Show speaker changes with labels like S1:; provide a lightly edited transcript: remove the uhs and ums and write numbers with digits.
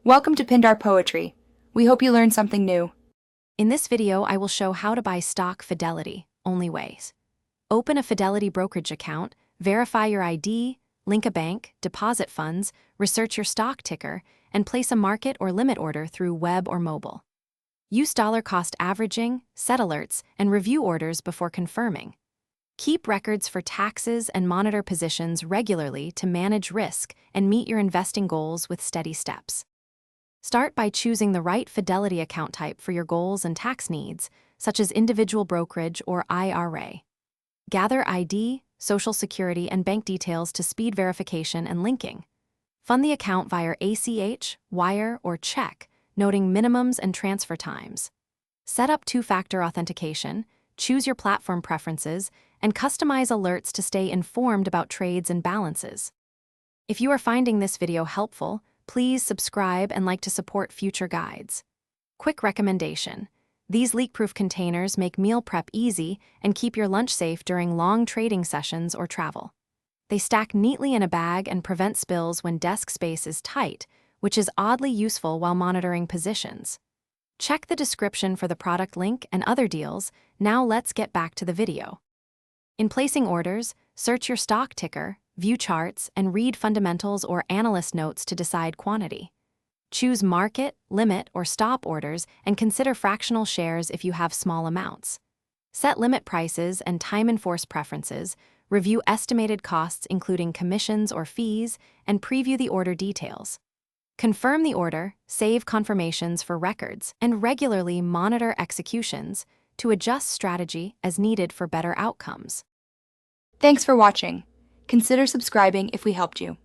S1: Welcome to Pindar Poetry. We hope you learned something new.
S2: In this video, I will show how to buy stock Fidelity, only ways. Open a Fidelity brokerage account, verify your ID, link a bank, deposit funds, research your stock ticker, and place a market or limit order through web or mobile. Use dollar cost averaging, set alerts, and review orders before confirming. Keep records for taxes and monitor positions regularly to manage risk and meet your investing goals with steady steps. Start by choosing the right Fidelity account type for your goals and tax needs, such as individual brokerage or IRA. Gather ID, Social Security, and bank details to speed verification and linking. Fund the account via ACH, wire, or check, noting minimums and transfer times. Set up two-factor authentication, choose your platform preferences, and customize alerts to stay informed about trades and balances. If you are finding this video helpful, please subscribe and like to support future guides. Quick recommendation: these leak-proof containers make meal prep easy and keep your lunch safe during long trading sessions or travel. They stack neatly in a bag and prevent spills when desk space is tight, which is oddly useful while monitoring positions. Check the description for the product link and other deals. Now let's get back to the video. In placing orders, search your stock ticker, view charts, and read fundamentals or analyst notes to decide quantity. Choose market, limit, or stop orders and consider fractional shares if you have small amounts. Set limit prices and time-enforced preferences, review estimated costs including commissions or fees, and preview the order details. Confirm the order, save confirmations for records, and regularly monitor executions to adjust strategy as needed for better outcomes.
S1: Thanks for watching. Consider subscribing if we helped you.